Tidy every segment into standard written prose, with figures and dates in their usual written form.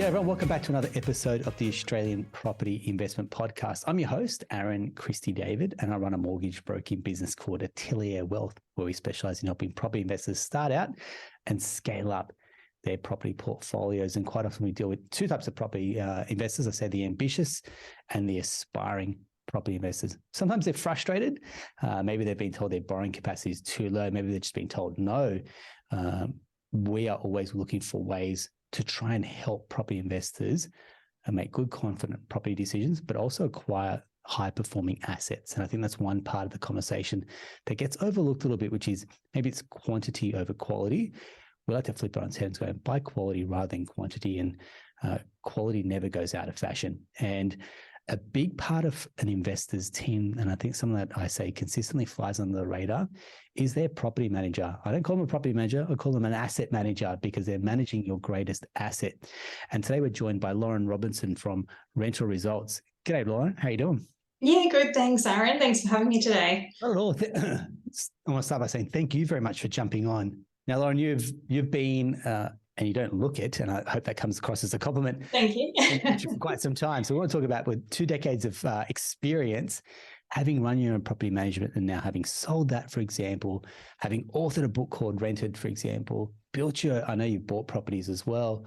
Yeah, everyone, welcome back to another episode of the Australian Property Investment Podcast. I'm your host, Aaron Christie David, and I run a mortgage broking business called Atelier Wealth, where we specialize in helping property investors start out and scale up their property portfolios. And quite often we deal with two types of property investors. I say the ambitious and the aspiring property investors. Sometimes they're frustrated. Maybe they've been told their borrowing capacity is too low. Maybe they're just being told no. We are always looking for ways to try and help property investors make good, confident property decisions, but also acquire high-performing assets. And I think that's one part of the conversation that gets overlooked a little bit, which is maybe it's quantity over quality. We like to flip it on its head and go buy quality rather than quantity, and quality never goes out of fashion. And a big part of an investor's team, and I think something that I say consistently flies under the radar, is their property manager. I don't call them a property manager, I call them an asset manager, because they're managing your greatest asset. And today we're joined by Lauren Robinson from Rental Results. G'day, Lauren. How are you doing? Yeah, good. Thanks, Aaron. Thanks for having me today. Not at all. I want to start by saying thank you very much for jumping on. Now, Lauren, you've been and you don't look it, and I hope that comes across as a compliment. Thank you. For quite some time. So we want to talk about with 2 decades of experience, having run your own property management and now having sold that, for example, having authored a book called Rented, for example, I know you've bought properties as well.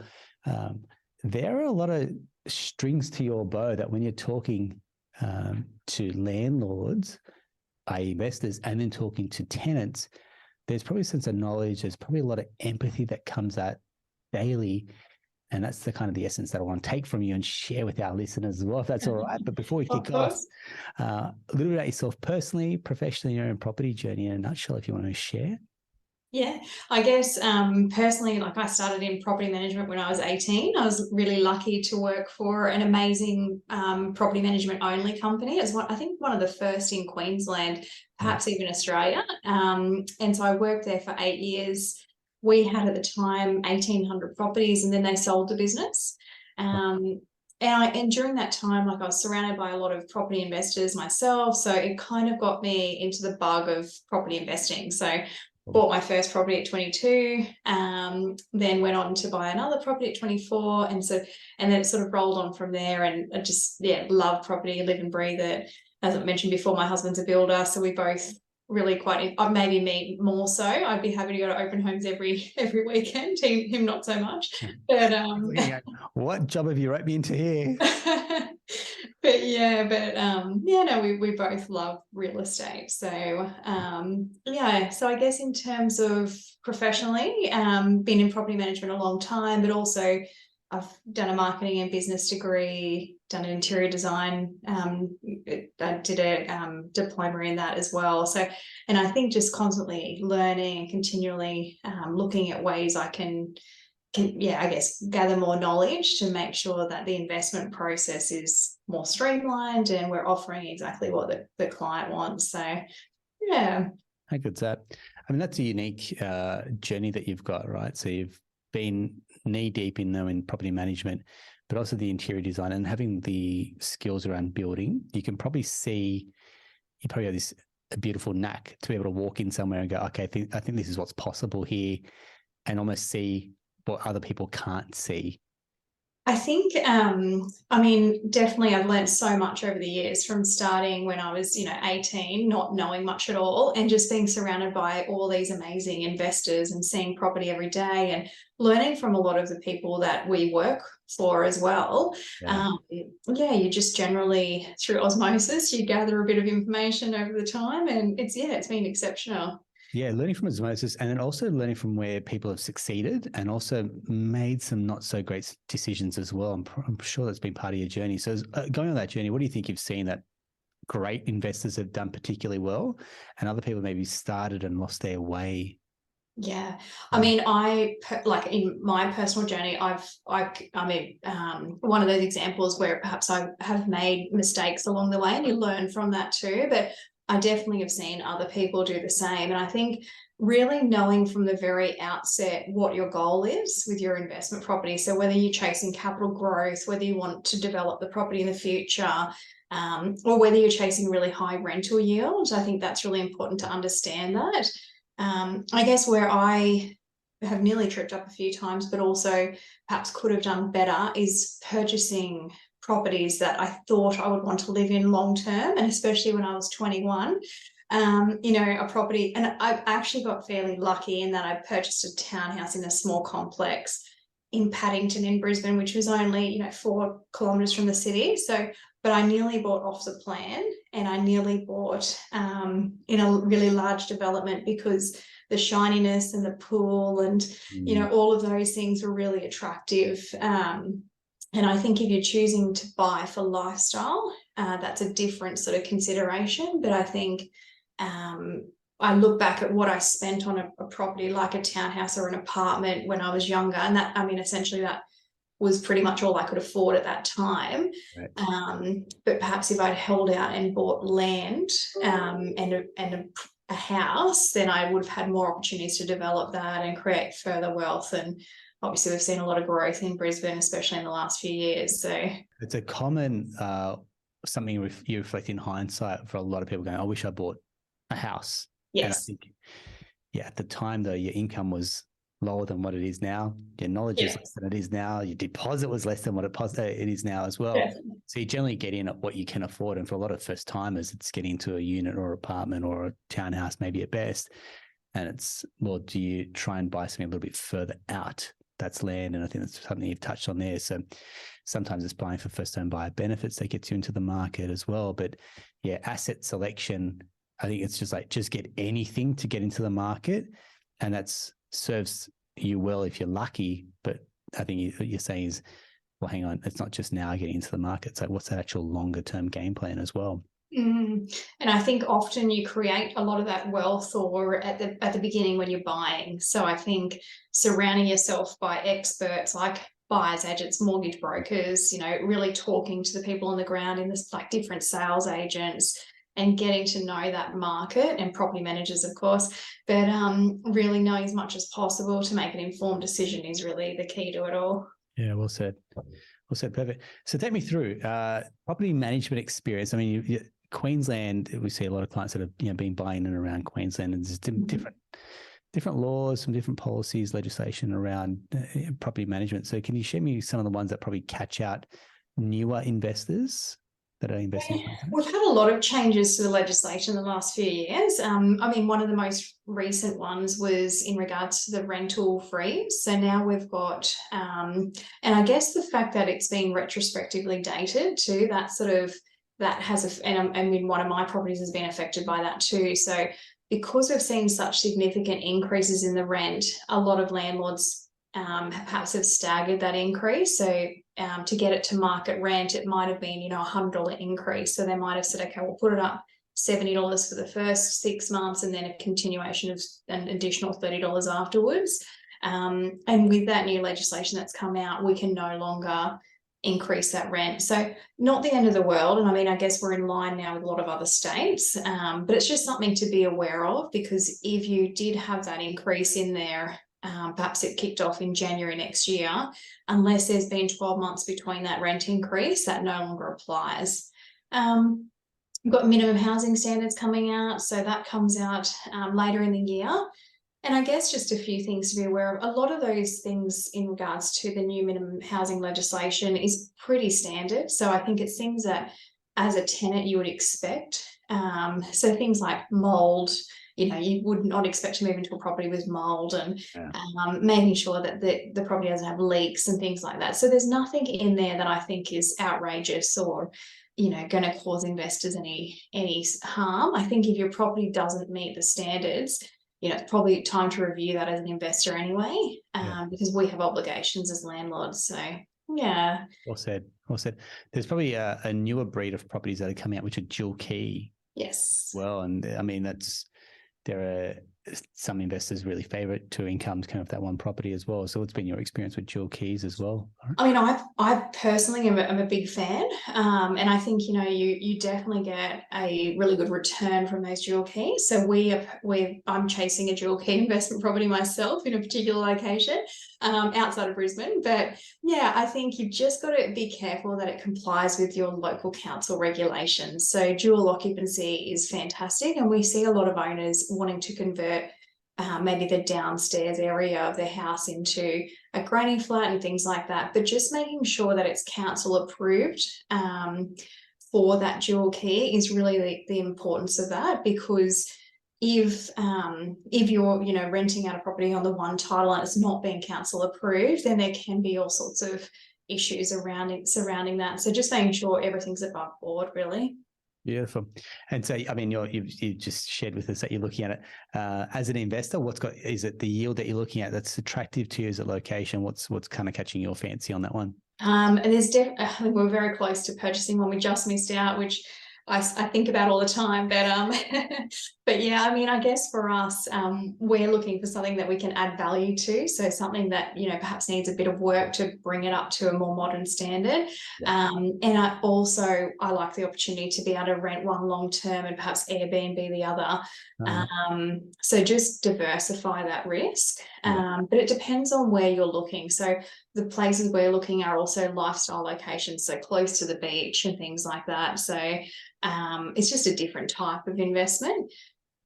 There are a lot of strings to your bow that when you're talking to landlords, i.e. investors, and then talking to tenants, there's probably a sense of knowledge. There's probably a lot of empathy that comes out daily. And that's the kind of the essence that I want to take from you and share with our listeners as well, if that's all right. But before we kick off, a little bit about yourself personally, professionally, your own property journey in a nutshell, if you want to share. Yeah, I guess personally, like I started in property management when I was 18. I was really lucky to work for an amazing property management only company. It was I think one of the first in Queensland, perhaps even Australia. And so I worked there for 8 years. We had at the time 1,800 properties, and then they sold the business. And during that time, like I was surrounded by a lot of property investors myself. So it kind of got me into the bug of property investing. So bought my first property at 22, then went on to buy another property at 24. And then it sort of rolled on from there. And I just, love property, live and breathe it. As I mentioned before, my husband's a builder. So we both really maybe me more so. I'd be happy to go to open homes every weekend, him not so much. But what job have you roped me into here? We both love real estate. So so I guess in terms of professionally, been in property management a long time, but also I've done a marketing and business degree, done an interior design. I did a diploma in that as well. So, and I think just constantly learning and continually looking at ways I can gather more knowledge to make sure that the investment process is more streamlined and we're offering exactly what the client wants. So, yeah. How good's that? I mean, that's a unique journey that you've got, right? So you've been knee deep in property management, but also the interior design and having the skills around building. You can probably see, you probably have a beautiful knack to be able to walk in somewhere and go, okay, I think this is what's possible here, and almost see what other people can't see. I think, definitely I've learned so much over the years from starting when I was, 18, not knowing much at all, and just being surrounded by all these amazing investors and seeing property every day and learning from a lot of the people that we work for as well. You just generally, through osmosis, you gather a bit of information over the time, and it's been exceptional. Yeah, learning from osmosis, and then also learning from where people have succeeded and also made some not so great decisions as well. I'm sure that's been part of your journey. So going on that journey, what do you think you've seen that great investors have done particularly well and other people maybe started and lost their way? Yeah, I mean, in my personal journey, one of those examples where perhaps I have made mistakes along the way, and you learn from that too. But I definitely have seen other people do the same. And I think really knowing from the very outset what your goal is with your investment property. So whether you're chasing capital growth, whether you want to develop the property in the future, or whether you're chasing really high rental yields, I think that's really important to understand that. I guess where I have nearly tripped up a few times, but also perhaps could have done better, is purchasing properties that I thought I would want to live in long term, and especially when I was 21. A property, and I actually got fairly lucky in that I purchased a townhouse in a small complex in Paddington in Brisbane, which was only 4 kilometres from the city. So, but I nearly bought off the plan, and I nearly bought in a really large development because the shininess and the pool and all of those things were really attractive. And I think if you're choosing to buy for lifestyle, that's a different sort of consideration. But I think I look back at what I spent on a property like a townhouse or an apartment when I was younger, and that, essentially that was pretty much all I could afford at that time. Right. But perhaps if I'd held out and bought land and a house, then I would have had more opportunities to develop that and create further wealth. And obviously we've seen a lot of growth in Brisbane, especially in the last few years. So it's a common something you reflect in hindsight for a lot of people going, I wish I bought a house. Yes. And I think, at the time though, your income was lower than what it is now. Your knowledge is less than it is now. Your deposit was less than what it is now as well. Definitely. So you generally get in at what you can afford. And for a lot of first timers, it's getting into a unit or apartment or a townhouse, maybe at best. And it's, well, do you try and buy something a little bit further out? That's land. And I think that's something you've touched on there. So sometimes it's buying for first time buyer benefits that gets you into the market as well. But asset selection, I think it's just get anything to get into the market, and that's serves you well if you're lucky. But I think what you're saying is, well, hang on, it's not just now getting into the market. So what's that actual longer term game plan as well? And I think often you create a lot of that wealth or at the beginning when you're buying. So I think surrounding yourself by experts like buyers agents, mortgage brokers, really talking to the people on the ground in this, like different sales agents, and getting to know that market, and property managers, of course, but really knowing as much as possible to make an informed decision is really the key to it all. Yeah, well said. Well said. Perfect. So take me through property management experience. I mean, Queensland, we see a lot of clients that have been buying in and around Queensland, and there's different laws, some different policies, legislation around property management. So can you share me some of the ones that probably catch out newer investors that are investing? We've had a lot of changes to the legislation in the last few years. One of the most recent ones was in regards to the rental freeze. So now we've got, and I guess the fact that it's been retrospectively dated too, that has one of my properties has been affected by that too. So because we've seen such significant increases in the rent, a lot of landlords perhaps have staggered that increase. So to get it to market rent, it might have been, $100 increase. So they might have said, okay, we'll put it up $70 for the first 6 months and then a continuation of an additional $30 afterwards. And with that new legislation that's come out, we can no longer increase that rent. So not the end of the world. And I guess we're in line now with a lot of other states, but it's just something to be aware of, because if you did have that increase in there, perhaps it kicked off in January next year, unless there's been 12 months between that rent increase, that no longer applies. We've got minimum housing standards coming out, so that comes out later in the year. And I guess just a few things to be aware of. A lot of those things in regards to the new minimum housing legislation is pretty standard. So I think it's things that as a tenant you would expect. So things like mold, you would not expect to move into a property with mold, and making sure that the property doesn't have leaks and things like that. So there's nothing in there that I think is outrageous or going to cause investors any harm. I think if your property doesn't meet the standards, it's probably time to review that as an investor anyway, because we have obligations as landlords. So, yeah. Well said. Well said. There's probably a newer breed of properties that are coming out, which are dual key. Yes. Well, and there are some investors really favourite two incomes kind of that one property as well. So what's been your experience with dual keys as well? I personally am a big fan, and I think you definitely get a really good return from those dual keys. So I'm chasing a dual key investment property myself in a particular location outside of Brisbane. But yeah, I think you've just got to be careful that it complies with your local council regulations. So dual occupancy is fantastic, and we see a lot of owners wanting to convert maybe the downstairs area of the house into a granny flat and things like that. But just making sure that it's council approved for that dual key is really the importance of that, because if you're renting out a property on the one title and it's not being council approved, then there can be all sorts of issues surrounding that. So just making sure everything's above board, really. Beautiful. And so, I mean, you just shared with us that you're looking at it as an investor. Is it the yield that you're looking at that's attractive to you? Is it location? What's kind of catching your fancy on that one? And I think we're very close to purchasing one we just missed out, which I think about all the time. But yeah, I mean, I guess for us, we're looking for something that we can add value to. So something that, perhaps needs a bit of work to bring it up to a more modern standard. Yeah. And I like the opportunity to be able to rent one long term and perhaps Airbnb the other. So just diversify that risk. But it depends on where you're looking. So the places we're looking are also lifestyle locations, so close to the beach and things like that. So it's just a different type of investment.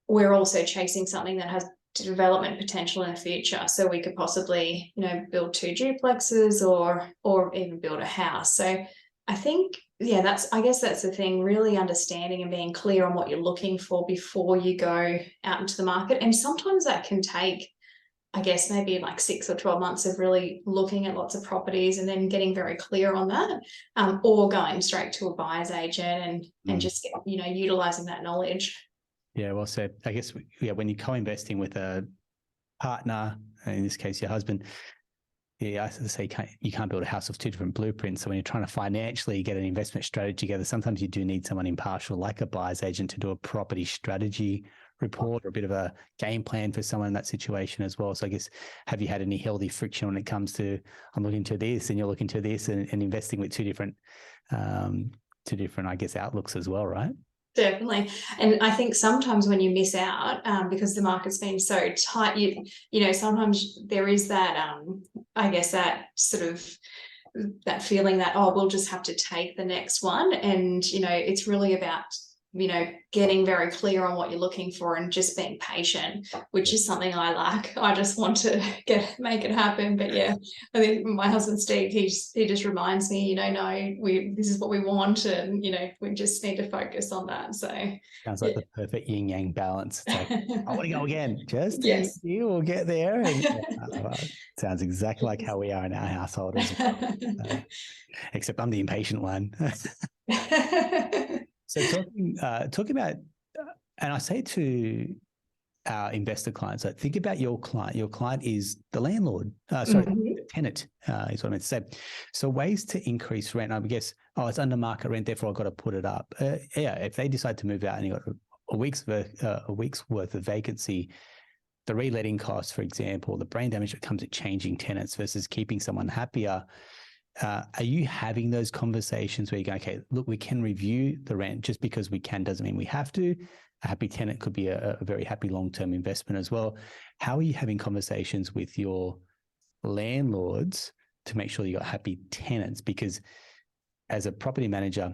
We're also chasing something that has development potential in the future. So we could possibly, build 2 duplexes or even build a house. So I think, I guess that's the thing, really understanding and being clear on what you're looking for before you go out into the market. And sometimes that can take, I guess, maybe like 6 or 12 months of really looking at lots of properties and then getting very clear on that, or going straight to a buyer's agent and just, utilizing that knowledge. Yeah, well said. I guess, when you're co-investing with a partner, in this case, your husband, I say you can't build a house with 2 different blueprints. So when you're trying to financially get an investment strategy together, sometimes you do need someone impartial, like a buyer's agent, to do a property strategy report or a bit of a game plan for someone in that situation as well. So I guess, have you had any healthy friction when it comes to, I'm looking to this and you're looking to this, and investing with two different, I guess, outlooks as well, right? Definitely. And I think sometimes when you miss out, because the market's been so tight, sometimes there is that, I guess, that sort of that feeling that, we'll just have to take the next one. And, it's really about, getting very clear on what you're looking for and just being patient, which is something I lack. I just want to make it happen. But yeah, I think my husband Steve, he just reminds me, this is what we want, and we just need to focus on that. So sounds like the perfect yin yang balance. It's like, I want to go again, just yes, you will get there. And sounds exactly like how we are in our household as well. Except I'm the impatient one. So talking about, and I say to our investor clients, like, think about your client. Your client is the landlord. The tenant is what I meant to say. So ways to increase rent, I guess, it's under market rent, therefore I've got to put it up. If they decide to move out and you've got a week's worth of vacancy, the reletting costs, for example, the brain damage that comes at changing tenants versus keeping someone happier. Are you having those conversations where you go, okay, look, we can review the rent, just because we can doesn't mean we have to. A happy tenant could be a very happy long-term investment as well. How are you having conversations with your landlords to make sure you got happy tenants? Because as a property manager,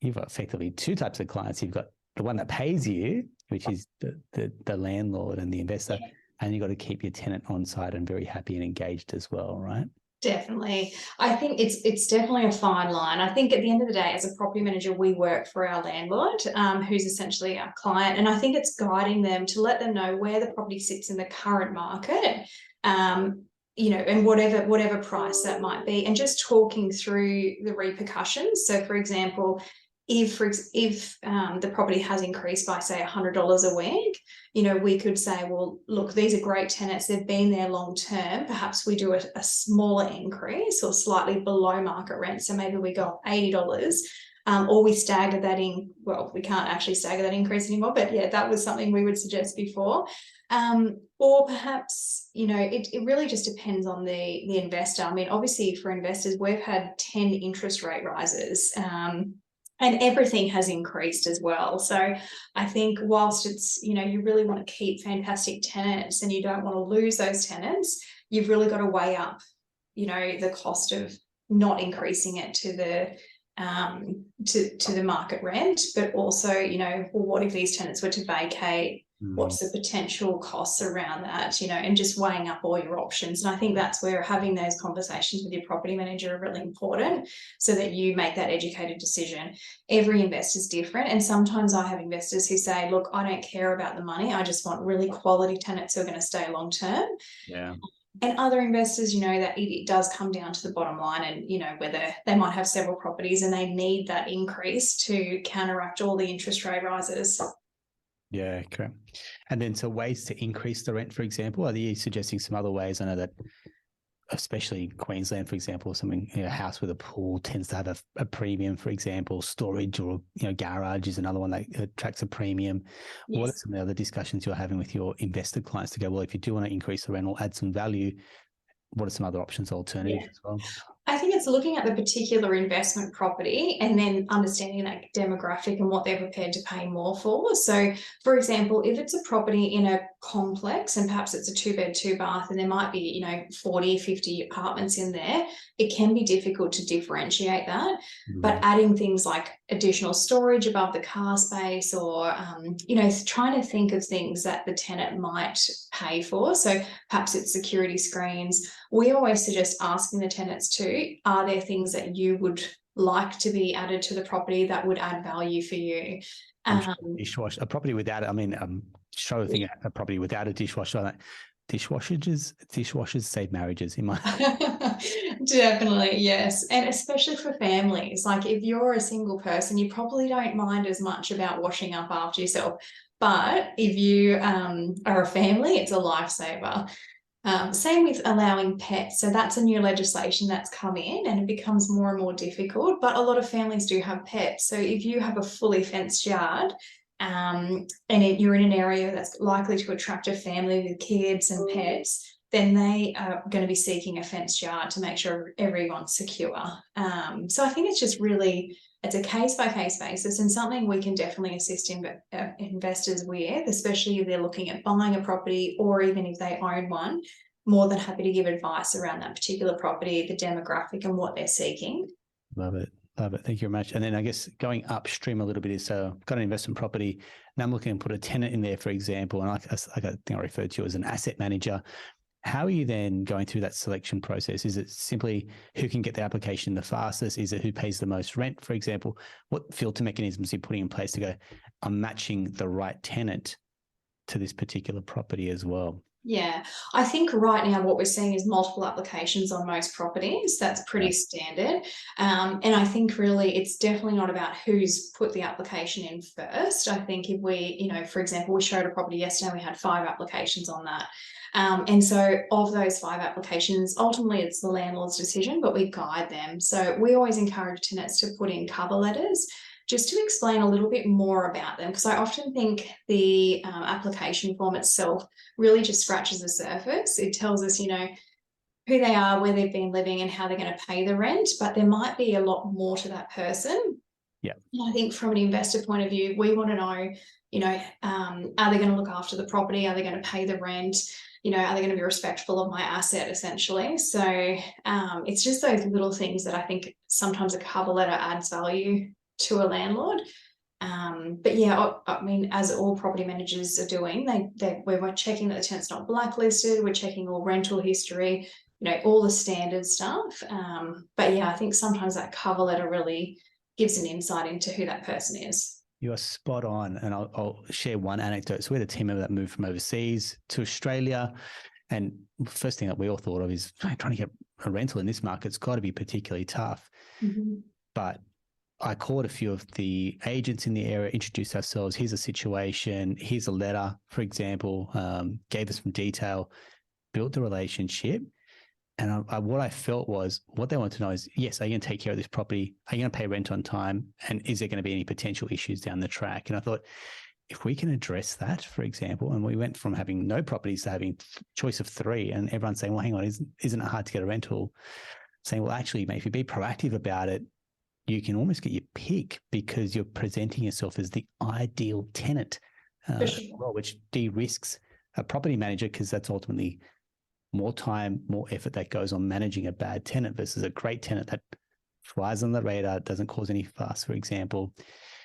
you've got effectively 2 types of clients. You've got the one that pays you, which is the landlord and the investor, and you've got to keep your tenant on site and very happy and engaged as well, right? Definitely. I think it's definitely a fine line. I think at the end of the day, as a property manager, we work for our landlord, who's essentially our client. And I think it's guiding them to let them know where the property sits in the current market, and whatever price that might be, and just talking through the repercussions. So for example, if the property has increased by, say, $100 a week, we could say, well, look, these are great tenants. They've been there long term. Perhaps we do a smaller increase or slightly below market rent. So maybe we go up $80, or we stagger that in. Well, we can't actually stagger that increase anymore, but yeah, that was something we would suggest before. Or perhaps, it really just depends on the investor. I mean, obviously for investors, we've had 10 interest rate rises, and everything has increased as well. So I think whilst it's, you really want to keep fantastic tenants and you don't want to lose those tenants, you've really got to weigh up, the cost of not increasing it to the market rent, but also, well, what if these tenants were to vacate what's the potential costs around that, and just weighing up all your options. And I think that's where having those conversations with your property manager are really important, so that you make that educated decision. Every investor is different. And sometimes I have investors who say, look, I don't care about the money. I just want really quality tenants who are going to stay long term. Yeah. And other investors, that it does come down to the bottom line, and, whether they might have several properties and they need that increase to counteract all the interest rate rises. Yeah, correct. And then, so ways to increase the rent, for example, are you suggesting some other ways? I know that, especially in Queensland, for example, a house with a pool tends to have a premium, for example. Storage or garage is another one that attracts a premium. Yes. What are some of the other discussions you're having with your investor clients to go, well, if you do want to increase the rent or add some value, what are some other options, alternatives as well? I think it's looking at the particular investment property and then understanding that demographic and what they're prepared to pay more for. So, for example, if it's a property in a complex and perhaps it's a 2-bed, 2-bath, and there might be, 40, 50 apartments in there, it can be difficult to differentiate that. But adding things like additional storage above the car space, or, trying to think of things that the tenant might pay for. So perhaps it's security screens. We always suggest asking the tenants too, are there things that you would like to be added to the property that would add value for you? Dishwasher, a property without, show a thing, a property without a dishwasher. Dishwashers save marriages in my Definitely, yes. And especially for families, like if you're a single person, you probably don't mind as much about washing up after yourself. But if you are a family, it's a lifesaver. Same with allowing pets. So that's a new legislation that's come in, and it becomes more and more difficult, but a lot of families do have pets. So if you have a fully fenced yard, and you're in an area that's likely to attract a family with kids and pets, then they are going to be seeking a fenced yard to make sure everyone's secure. So I think it's just really, it's a case-by-case basis, and something we can definitely assist investors with, especially if they're looking at buying a property or even if they own one. More than happy to give advice around that particular property, the demographic and what they're seeking. Love it. Love it. Thank you very much. And then I guess going upstream a little bit is, so I've got an investment property. Now I'm looking to put a tenant in there, for example, and I think I referred to you as an asset manager. How are you then going through that selection process? Is it simply who can get the application the fastest? Is it who pays the most rent, for example? What filter mechanisms are you putting in place to go, I'm matching the right tenant to this particular property as well? Yeah, I think right now what we're seeing is multiple applications on most properties. That's pretty standard. And I think really it's definitely not about who's put the application in first. I think if we, for example, we showed a property yesterday, we had 5 applications on that. And so of those 5 applications, ultimately it's the landlord's decision, but we guide them. So we always encourage tenants to put in cover letters just to explain a little bit more about them, because I often think the application form itself really just scratches the surface. It tells us, who they are, where they've been living and how they're going to pay the rent, but there might be a lot more to that person. Yeah. And I think from an investor point of view, we want to know, are they going to look after the property? Are they going to pay the rent? Are they going to be respectful of my asset, essentially? So it's just those little things that I think sometimes a cover letter adds value to a landlord. But yeah, I mean, as all property managers are doing, we're checking that the tenant's not blacklisted, we're checking all rental history, all the standard stuff. But yeah, I think sometimes that cover letter really gives an insight into who that person is. You are spot on. And I'll share one anecdote. So we had a team member that moved from overseas to Australia. And the first thing that we all thought of is trying to get a rental in this market's got to be particularly tough. Mm-hmm. But I called a few of the agents in the area, introduced ourselves. Here's a situation. Here's a letter, for example, gave us some detail, built the relationship. And what I felt was what they want to know is, yes, are you going to take care of this property? Are you going to pay rent on time? And is there going to be any potential issues down the track? And I thought, if we can address that, for example, and we went from having no properties to having choice of 3, and everyone's saying, well, hang on, isn't it hard to get a rental? Saying, well, actually, mate, if you be proactive about it, you can almost get your pick because you're presenting yourself as the ideal tenant, which de-risks a property manager, because that's ultimately more time, more effort that goes on managing a bad tenant versus a great tenant that flies on the radar, doesn't cause any fuss, for example.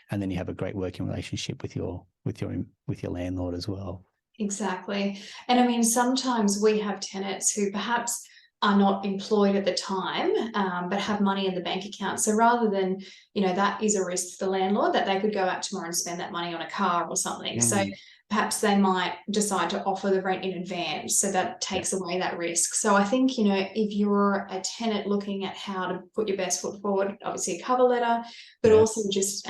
And then you have a great working relationship with your with your landlord as well. Exactly. And I mean, sometimes we have tenants who perhaps are not employed at the time, but have money in the bank account. So rather than, that is a risk for the landlord that they could go out tomorrow and spend that money on a car or something. So perhaps they might decide to offer the rent in advance. So that takes away that risk. So I think, if you're a tenant looking at how to put your best foot forward, obviously a cover letter, but also just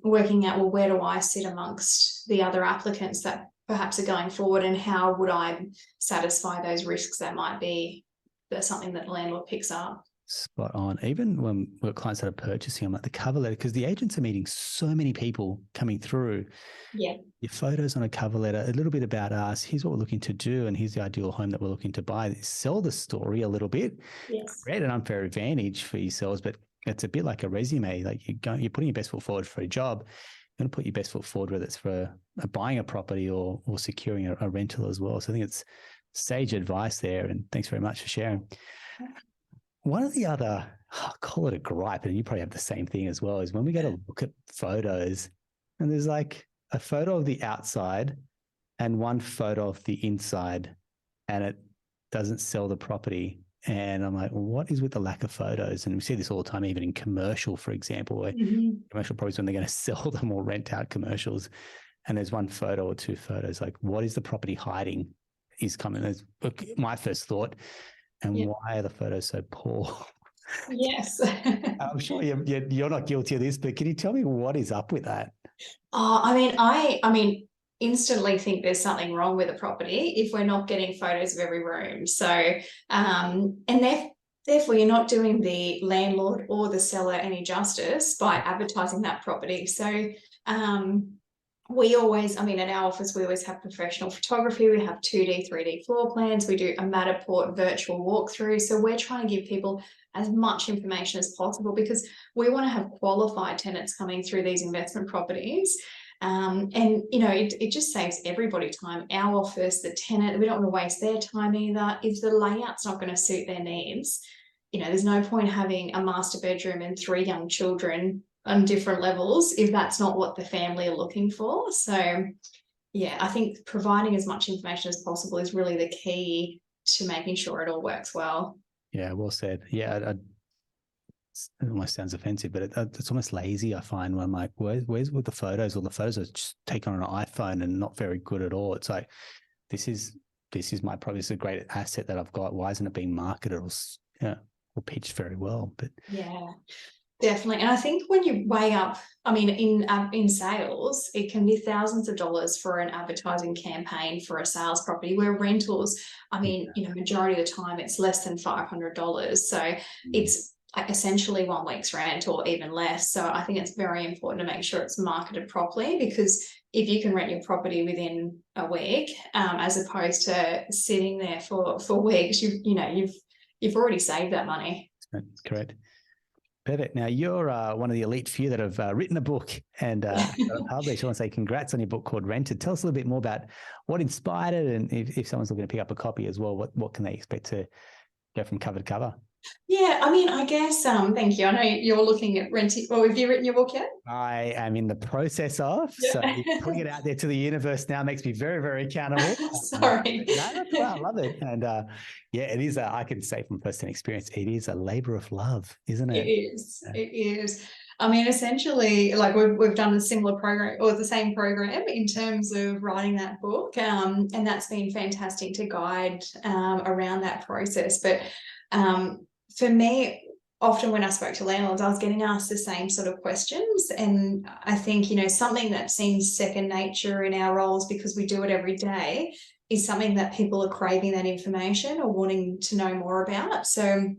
working out, well, where do I sit amongst the other applicants that perhaps are going forward, and how would I satisfy those risks that might be something that the landlord picks up. Spot on. Even when we're clients that are purchasing, I'm like, the cover letter, because the agents are meeting so many people coming through. Yeah. Your photos on a cover letter, a little bit about us. Here's what we're looking to do, and here's the ideal home that we're looking to buy. Sell the story a little bit. Yes. Create an unfair advantage for yourselves, but it's a bit like a resume. Like you're putting your best foot forward for a job. You're going to put your best foot forward, whether it's for buying a property or securing a rental as well. So I think it's sage advice there, and thanks very much for sharing. One of the other, I'll call it a gripe, and you probably have the same thing as well, is when we go to look at photos and there's like a photo of the outside and one photo of the inside, and it doesn't sell the property. And I'm like, well, what is with the lack of photos? And we see this all the time, even in commercial, for example, where commercial properties, when they're going to sell them or rent out commercials, and there's one photo or two photos, like what is the property hiding? Is coming as my first thought, and why are the photos so poor? Yes. I'm sure you're not guilty of this, but can you tell me what is up with that? I mean, instantly think there's something wrong with the property if we're not getting photos of every room. So, and therefore, you're not doing the landlord or the seller any justice by advertising that property. So, we always, at our office, we always have professional photography. We have 2D, 3D floor plans. We do a Matterport virtual walkthrough. So we're trying to give people as much information as possible, because we want to have qualified tenants coming through these investment properties. It just saves everybody time. Our office, the tenant, we don't want to waste their time either. If the layout's not going to suit their needs, there's no point having a master bedroom and 3 young children on different levels if that's not what the family are looking for. So I think providing as much information as possible is really the key to making sure it all works well. Yeah, well said. Yeah, it almost sounds offensive, but it's almost lazy, I find, when I'm like, where's with the photos? Or the photos are just taken on an iPhone and not very good at all. It's like, this is my property. This is a great asset that I've got. Why isn't it being marketed or pitched very well? But yeah. Definitely. And I think when you weigh up, in sales, it can be thousands of dollars for an advertising campaign for a sales property, where rentals, majority of the time it's less than $500. So it's essentially 1 week's rent or even less. So I think it's very important to make sure it's marketed properly, because if you can rent your property within a week, as opposed to sitting there for weeks, you've already saved that money. That's correct. Perfect. Now, you're one of the elite few that have written a book and published. I want to say congrats on your book called Rented. Tell us a little bit more about what inspired it, and if someone's looking to pick up a copy as well, what can they expect to go from cover to cover? Yeah, I guess, thank you. I know you're looking at renting. Well, have you written your book yet? I am in the process of, so putting it out there to the universe now makes me very, very accountable. Sorry. I love it. And it is, I can say from first-hand experience, it is a labor of love, isn't it? It is. Yeah. It is. Essentially, like we've done a similar program, or the same program, in terms of writing that book. And that's been fantastic to guide around that process. But for me, often when I spoke to landlords, I was getting asked the same sort of questions. And I think, something that seems second nature in our roles, because we do it every day, is something that people are craving that information or wanting to know more about. So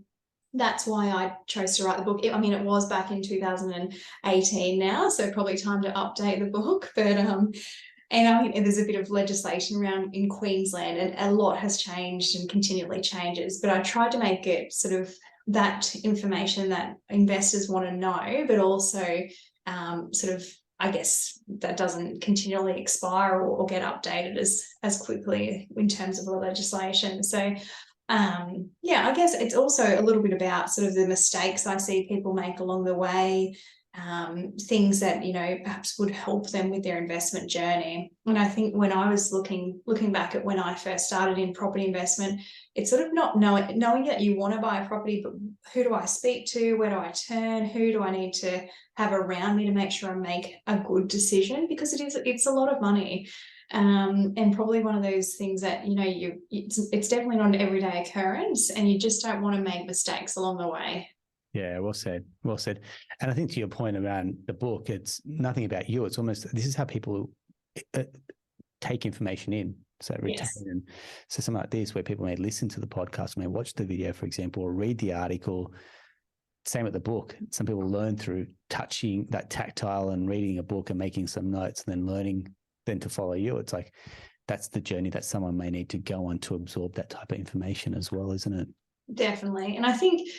that's why I chose to write the book. It was back in 2018 now, so probably time to update the book. But and there's a bit of legislation around in Queensland, and a lot has changed and continually changes. But I tried to make it sort of that information that investors want to know, but also I guess that doesn't continually expire or get updated as quickly in terms of the legislation. So I guess it's also a little bit about sort of the mistakes I see people make along the way. things that, perhaps would help them with their investment journey. And I think when I was looking back at when I first started in property investment, it's sort of not knowing that you want to buy a property, but who do I speak to? Where do I turn? Who do I need to have around me to make sure I make a good decision? Because it's a lot of money. And probably one of those things that, it's definitely not an everyday occurrence, and you just don't want to make mistakes along the way. Yeah, well said. Well said. And I think to your point around the book, it's nothing about you. It's almost, this is how people take information in. So retain. Yes. And so something like this, where people may listen to the podcast, may watch the video, for example, or read the article. Same with the book. Some people learn through touching that tactile and reading a book and making some notes and then learning then to follow you. It's like, that's the journey that someone may need to go on to absorb that type of information as well, isn't it? Definitely. And I think,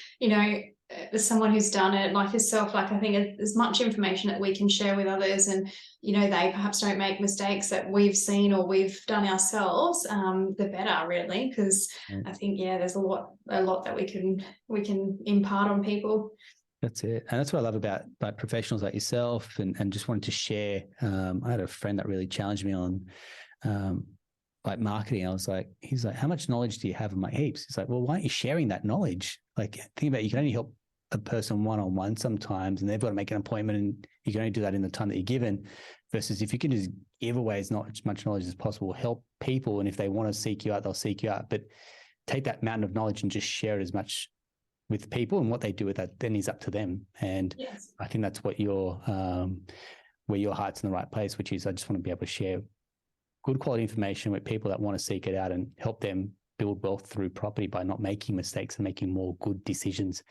as someone who's done it like yourself, like I think there's much information that we can share with others, and they perhaps don't make mistakes that we've seen or we've done ourselves, the better, really, because I think there's a lot that we can impart on people. That's it. And that's what I love about professionals like yourself, and just wanted to share. I had a friend that really challenged me on like marketing. I was like, he's like, how much knowledge do you have? I'm like, heaps. He's like, well, why aren't you sharing that knowledge? Like, think about it, you can only help a person one-on-one sometimes, and they've got to make an appointment, and you can only do that in the time that you're given, versus if you can just give away as much knowledge as possible, help people. And if they want to seek you out, they'll seek you out, but take that mountain of knowledge and just share it as much with people, and what they do with that then is up to them. And yes. I think that's what where your heart's in the right place, which is, I just want to be able to share good quality information with people that want to seek it out and help them build wealth through property by not making mistakes and making more good decisions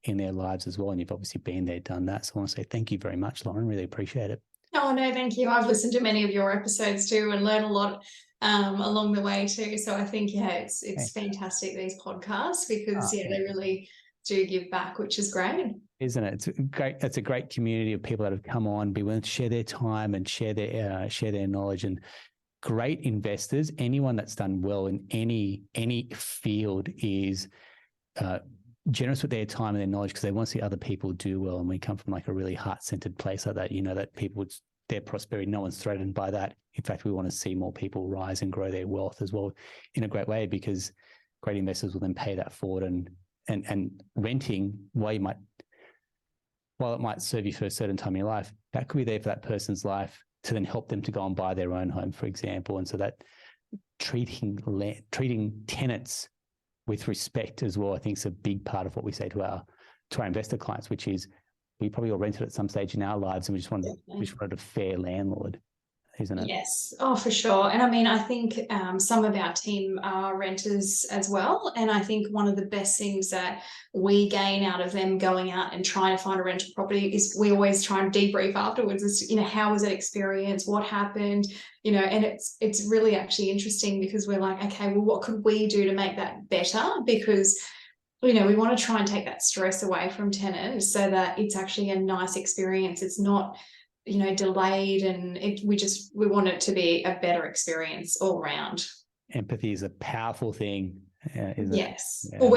in their lives as well. And you've obviously been there, done that. So I want to say thank you very much, Lauren. Really appreciate it. Oh, no, thank you. I've listened to many of your episodes too and learned a lot along the way too. So I think, it's fantastic, these podcasts, because they really do give back, which is great. Isn't it? It's a great community of people that have come on, be willing to share their time and share their knowledge, and great investors. Anyone that's done well in any field is generous with their time and their knowledge, because they want to see other people do well. And we come from like a really heart-centered place like that, that people, their prosperity, no one's threatened by that. In fact, we want to see more people rise and grow their wealth as well in a great way, because great investors will then pay that forward. And renting, while it might serve you for a certain time in your life, that could be there for that person's life to then help them to go and buy their own home, for example. And so that treating tenants with respect as well, I think, is a big part of what we say to our investor clients, which is, we probably all rented at some stage in our lives, and we just wanted a fair landlord, isn't it? Yes. Oh, for sure. And I mean, I think some of our team are renters as well. And I think one of the best things that we gain out of them going out and trying to find a rental property is we always try and debrief afterwards is, how was that experience? What happened? And it's really actually interesting, because we're like, okay, well, what could we do to make that better? Because we want to try and take that stress away from tenants so that it's actually a nice experience. It's not delayed, and we want it to be a better experience all around. Empathy is a powerful thing. Yes. Yeah. Well,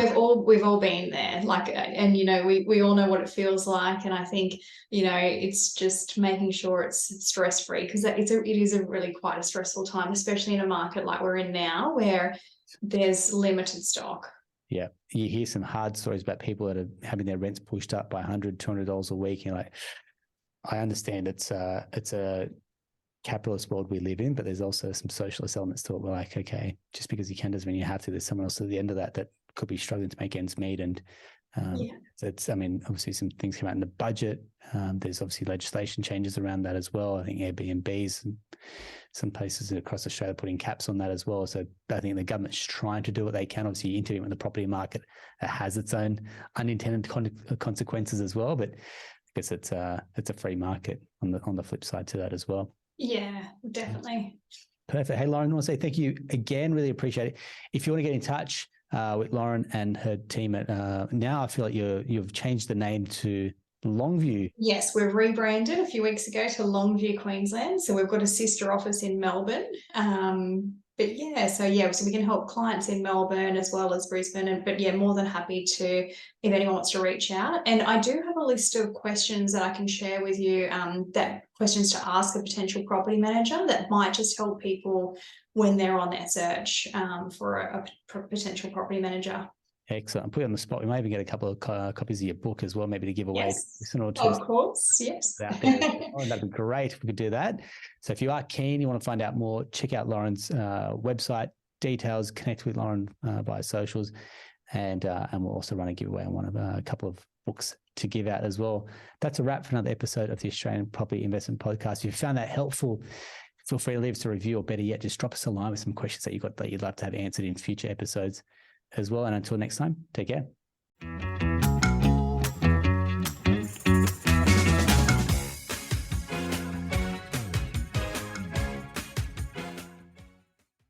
we've all been there, and we all know what it feels like. And I think, it's just making sure it's stress-free, because it is a really quite a stressful time, especially in a market like we're in now, where there's limited stock. Yeah. You hear some hard stories about people that are having their rents pushed up by $100, $200 a week. And you're like, I understand it's a capitalist world we live in, but there's also some socialist elements to it. We're like, okay, just because you can doesn't mean you have to. There's someone else at the end of that could be struggling to make ends meet. And so it's, obviously some things come out in the budget. There's obviously legislation changes around that as well. I think Airbnbs and some places across Australia putting caps on that as well. So I think the government's trying to do what they can. Obviously, interviewing with the property market has its own unintended consequences as well, but I guess it's a free market on the flip side to that as well. Yeah, definitely. Perfect. Hey, Lauren, I want to say thank you again. Really appreciate it. If you want to get in touch with Lauren and her team at now, I feel like you've changed the name to Longview. Yes, we've rebranded a few weeks ago to Longview, Queensland. So we've got a sister office in Melbourne. But But yeah, so we can help clients in Melbourne as well as Brisbane. But more than happy to, if anyone wants to reach out. And I do have a list of questions that I can share with you, that questions to ask a potential property manager that might just help people when they're on their search for a potential property manager. Excellent. I'll put you on the spot. We may even get a couple of copies of your book as well, maybe to give away. Yes, Or two. of course, yes. Out there. Oh, that'd be great if we could do that. So if you are keen, you want to find out more, check out Lauren's website details, connect with Lauren via socials, and we'll also run a giveaway on one of a couple of books to give out as well. That's a wrap for another episode of the Australian Property Investment Podcast. If you found that helpful, feel free to leave us a review, or better yet, just drop us a line with some questions that you'd love to have answered in future episodes as well. And until next time, take care.